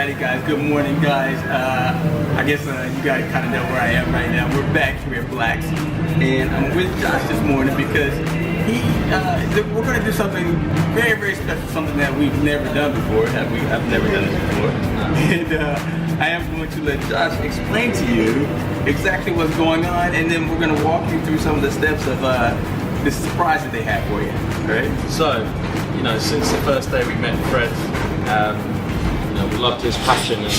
Alrighty guys, good morning guys. I guess you guys kind of know where I am right now. We're back here at Black's and I'm with Josh this morning because we're going to do something very, very special, something that we've never done before. I've never done this before. And I am going to let Josh explain to you exactly what's going on, and then we're going to walk you through some of the steps of this surprise that they have for you. Right? So, you know, since the first day we met Fred, you know, we loved his passion and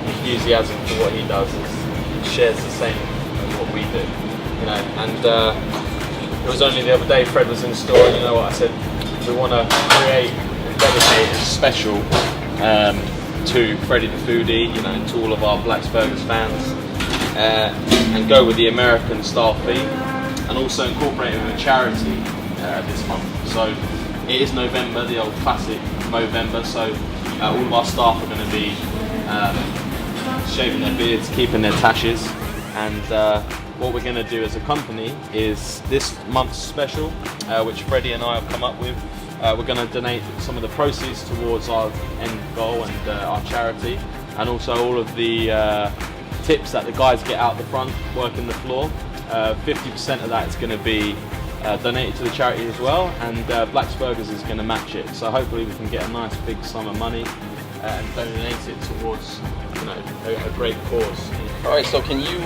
enthusiasm for what he does. He shares the same as what we do, you know. And it was only the other day Fred was in store, and you know what I said? We want to create and dedicate a special to Freddy the foodie, you know, to all of our Black's Burgers fans, and go with the American style theme, and also incorporate it with a charity this month. So it is November, the old classic Movember. So all of our staff are going to be shaving their beards, keeping their tashes, and what we're going to do as a company is this month's special, which Freddy and I have come up with. We're going to donate some of the proceeds towards our end goal and our charity, and also all of the tips that the guys get out the front working the floor. 50% of that is going to be donated to the charity as well, and Black's Burgers is going to match it. So hopefully we can get a nice big sum of money and donate it towards, you know, a great cause. All right. So can you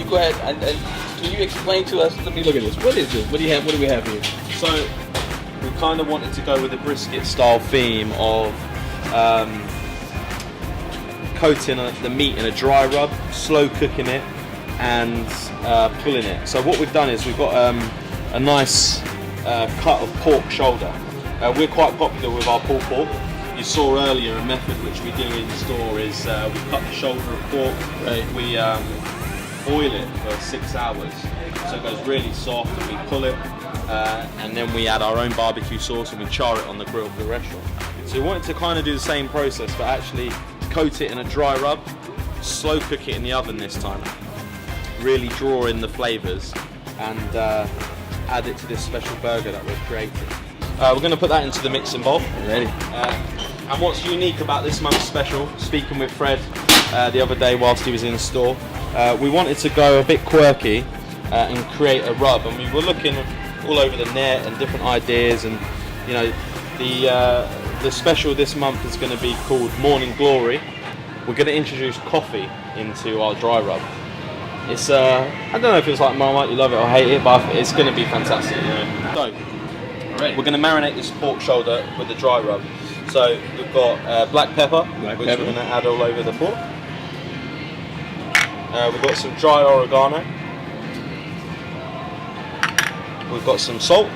go ahead and can you explain to us? Let me look at this. What is this? What do you have? What do we have here? So we kind of wanted to go with a brisket style theme of coating the meat in a dry rub, slow cooking it, and pulling it. So what we've done is we've got a nice cut of pork shoulder. We're quite popular with our pulled pork. You saw earlier a method which we do in store is we cut the shoulder of pork, right. We boil it for 6 hours so it goes really soft, and we pull it, and then we add our own barbecue sauce and we char it on the grill for the restaurant. So we wanted to kind of do the same process but actually coat it in a dry rub, slow cook it in the oven this time, really draw in the flavours, and add it to this special burger that we're creating. We're going to put that into the mixing bowl. Ready. And what's unique about this month's special, speaking with Fred the other day whilst he was in the store, we wanted to go a bit quirky and create a rub, and we were looking all over the net and different ideas, and you know, the special this month is going to be called Morning Glory. We're going to introduce coffee into our dry rub. It's I don't know if it's like Marmite, you love it or hate it, but it's going to be fantastic, you know. So we're going to marinate this pork shoulder with the dry rub. So we've got black pepper, which we're going to add all over the pork. We've got some dry oregano. We've got some salt.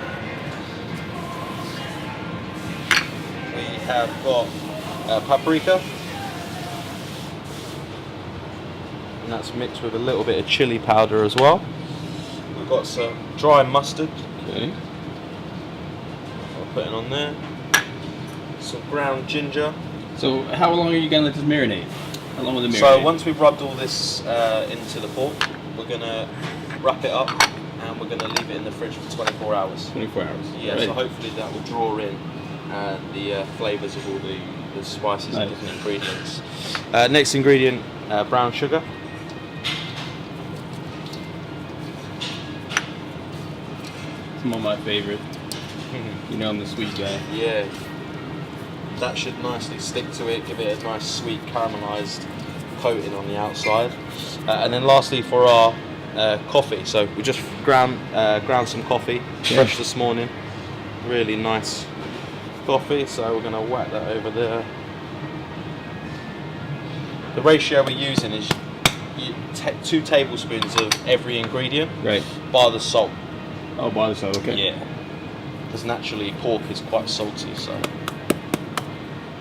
We have got paprika. And that's mixed with a little bit of chili powder as well. We've got some dry mustard. Okay. I'll put it on there. Some ground ginger. So how long are you gonna let this marinate? How long will it marinate? So once we've rubbed all this into the pork, we're gonna wrap it up and we're gonna leave it in the fridge for 24 hours. 24 hours. Yeah, Right. so hopefully that will draw in the flavours of all the spices and different ingredients. Next ingredient, brown sugar. Some of my favorite. You know I'm the sweet guy. Yeah, that should nicely stick to it, give it a nice sweet caramelised coating on the outside. And then lastly for our coffee, so we just ground some coffee, fresh this morning, really nice coffee, so we're going to whack that over there. The ratio we're using is 2 tablespoons of every ingredient, Right. bar the salt. Oh, bar the salt, okay. Yeah, because naturally pork is quite salty, so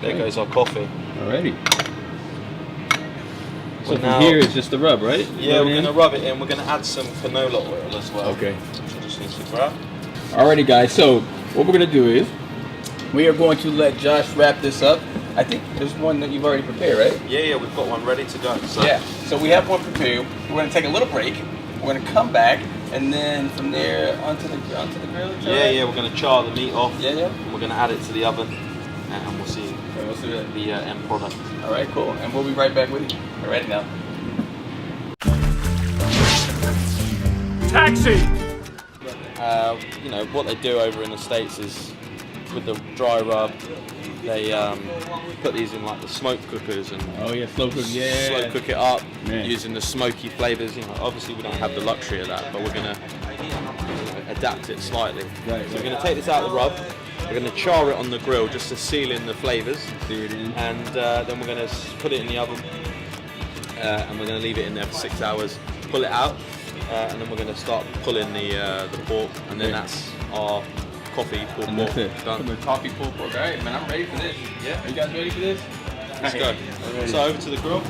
there goes our coffee. Alrighty. So Well, from now- here it's just the rub, right? Yeah, Rub it we're in? going to rub it in. We're going to add some canola oil as well. Okay. Which just needs to grab. Alrighty guys, so what we're gonna do is we are going to let Josh wrap this up. I think there's one that you've already prepared, right? Yeah, we've got one ready to go. So. Yeah. So we have one prepared. We're gonna take a little break. We're gonna come back, and then from there onto the grill. Yeah, we're going to char the meat off. Yeah. And we're going to add it to the oven, and we'll see We'll see that. the end product. All right, cool. And we'll be right back with you. All right, now. Taxi! You know, what they do over in the States is with the dry rub, they put these in like the smoke cookers and Oh yeah, slow cook. Yeah. slow cook it up Man. using the smoky flavors. You know, obviously we don't have the luxury of that, but we're gonna adapt it slightly. Right, So we're gonna take this out of the rub. We're gonna char it on the grill just to seal in the flavors, See it in. and then we're gonna put it in the oven, and we're gonna leave it in there for 6 hours. Pull it out, and then we're gonna start pulling the pork, and then Okay. that's our coffee pulled And pork that's it. done. The coffee pulled pork. All right, man, I'm ready for this. Yeah. Are you guys ready for this? Let's go. Ready. So over to the grill.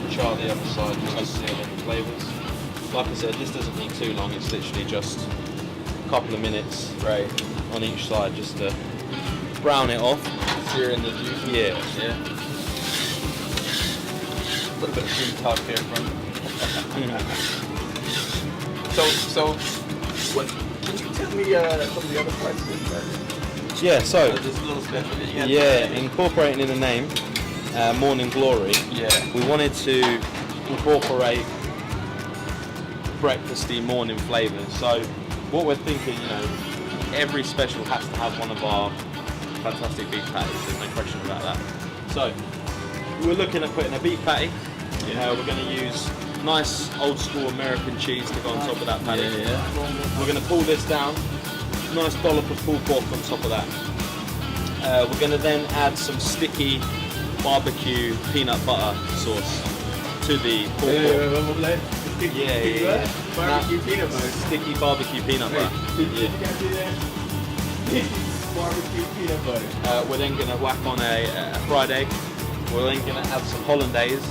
Char the other side just to seal in the flavours. Like I said, this doesn't need too long. It's literally just a couple of minutes Right. on each side just to brown it off. Sear in the juice. Yeah. Yeah. A little bit of sweet talk there from. So, what? Can you tell me some of the other parts of this? Yeah. So This little special that you got. yeah, incorporating in the name, Morning Glory. Yeah. We wanted to incorporate breakfasty morning flavours. So what we're thinking, you know, every special has to have one of our fantastic beef patties. There's no question about that. So we're looking at putting a beef patty. We're going to use nice old school American cheese to go on top of that patty. Yeah. We're going to pull this down. Nice dollop of pulled pork on top of that. We're going to then add some sticky barbecue peanut butter sauce to the pulled pork. Yeah. Barbecue peanut butter. Sticky barbecue peanut butter. You gotta do that. Barbecue peanut butter. We're then going to whack on a fried egg. We're then going to add some hollandaise,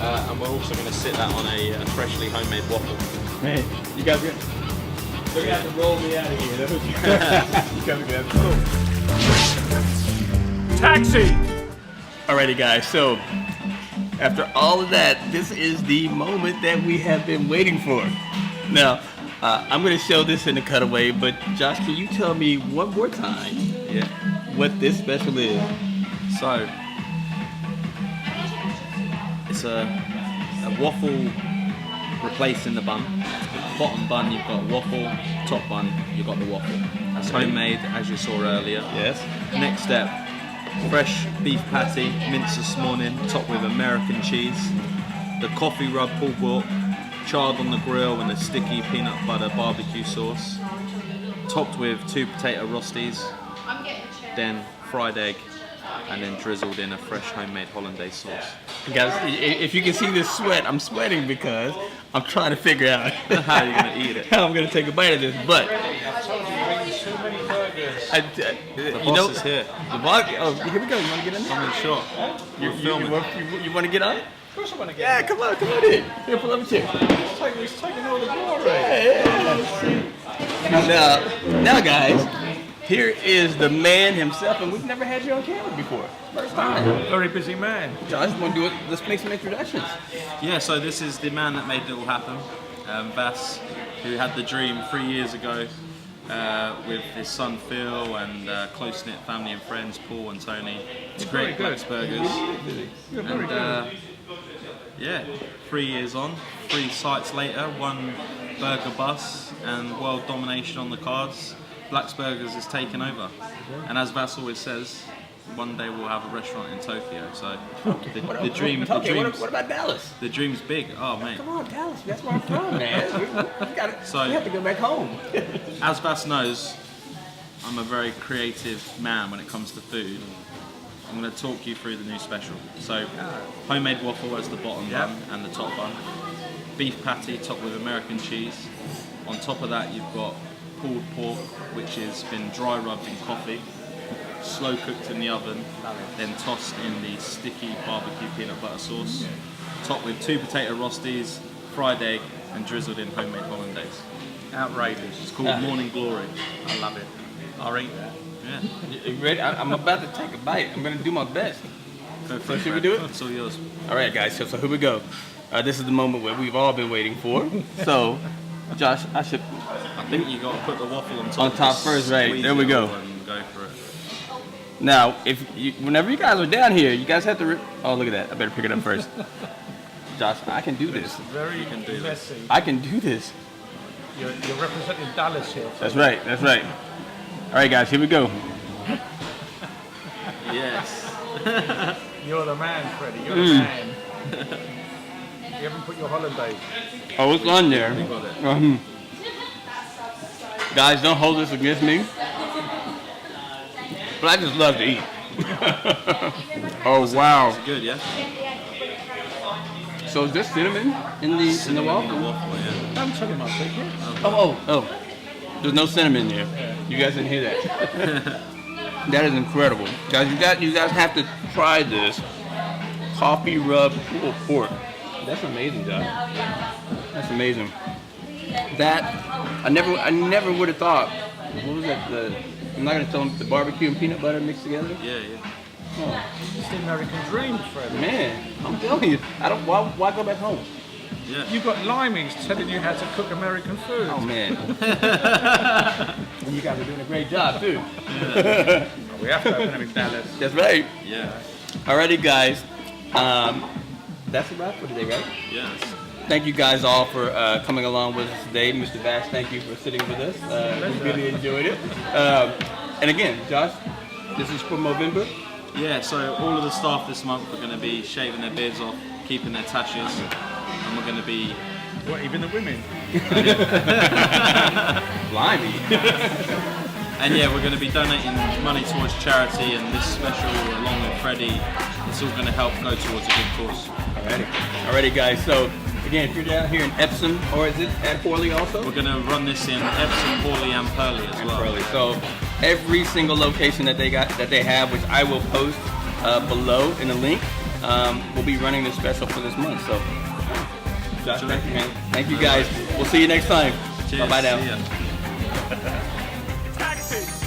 and we're also going to sit that on a freshly homemade waffle. Man, you guys are gonna have to roll me out of here. That's what you guys are gonna have to do. Taxi! Alrighty guys, so after all of that, this is the moment that we have been waiting for. Now, I'm going to show this in the cutaway, but Josh, can you tell me one more time what this special is? So, it's a waffle replacing the bun. Bottom bun, you've got waffle. Top bun, you've got the waffle. That's homemade, as you saw earlier. Yes. Next step, fresh beef patty, minced this morning, topped with American cheese. The coffee rub pulled pork, charred on the grill in a sticky peanut butter barbecue sauce. Topped with 2 potato rosties, then fried egg, and then drizzled in a fresh homemade hollandaise sauce. Guys, if you can see this sweat, I'm sweating because I'm trying to figure out How you're gonna eat it. how I'm going to take a bite of this, but Too many burgers. The boss is here. The boss, oh, here we go. You want to get in there? I'm in shot. You, filming. you want to get on? Of course I want to get Yeah, come on in. Here, pull up a chair. He's taking all the glory. Now, guys, here is the man himself, and we've never had you on camera before. First time. Very busy man. Josh, want to do it? Let's make some introductions. Yeah, so this is the man that made it all happen, Vass, who had the dream 3 years ago with his son Phil and close-knit family and friends, Paul and Tony, to create very Black's Burgers. You're very And good. yeah, 3 years on, 3 sites later, 1 burger bus and world domination on the cards, Black's Burgers is taken over. And as Vass always says, one day we'll have a restaurant in Tokyo. So the dream, What about Dallas? the dream's big. Oh mate. Come on, Dallas. That's where I'm from, man. We have to go back home. As Vass knows, I'm a very creative man when it comes to food. I'm going to talk you through the new special. So, homemade waffle as the bottom bun and the top bun. Beef patty topped with American cheese. On top of that, you've got pulled pork, which has been dry rubbed in coffee, slow cooked in the oven, then tossed in the sticky barbecue peanut butter sauce. Topped with 2 potato rosties, fried egg, and drizzled in homemade hollandaise. Outrageous. It's called Morning Glory. I love it. I'll eat that. Yeah. You ready? I'm about to take a bite. I'm going to do my best. Go for So it, should we Fred. do it? It's all yours. All right, guys. So here we go. This is the moment where we've all been waiting for. So, Josh, I should. I think you got to put the waffle on top. On top Just first, right. squeeze There we it go. all and go for it. Now, whenever you guys are down here, you guys have to. Oh, look at that! I better pick it up first. Josh, I can do this. Very messy. I can do this. You're representing Dallas here. That's right. That's right. All right, guys, here we go. Yes. You're the man, Freddy. You're the man. You haven't put your hollandaise. Oh, it's on there. We got it. Guys, don't hold this against me. But I just love to eat. Oh wow! It's good, yeah. So is there cinnamon in the waffle? In the waffle, yeah. Don't tell him I said yes. Oh. There's no cinnamon there. You guys didn't hear that. That is incredible, guys. You guys have to try this coffee rub pulled pork. That's amazing, Josh. That's amazing. That I never would have thought. What was that? I'm not gonna tell them the barbecue and peanut butter mixed together. Yeah. Oh, It's the American dream, Freddy. man, I'm telling you, I don't. Why go back home? Yeah. You've got limeys telling you how to cook American food. Oh man. And you guys are doing a great job too. We have to open them in Dallas. That's right. Yeah. Alrighty, guys. That's a wrap for today, right? Yes. Thank you guys all for coming along with us today. Mr. Bass, thank you for sitting with us. We really enjoyed it. And again, Josh, this is for Movember. Yeah, so all of the staff this month are going to be shaving their beards off, keeping their tashes, and we're going to be... What, even the women? Blimey. And yeah, we're going to be donating money towards charity, and this special, along with Freddy, it's all going to help go towards a good cause. Alrighty, guys. So again, if you're down here in Epsom, or is it at Horley also? We're going to run this in Epsom, Hawley, and Purley as well. Purley. So every single location that they have, which I will post below in the link, we'll be running this special for this month. So, Josh, thank you, man. Thank you, guys. We'll see you next time. Cheers. Bye now. See ya. Taxi!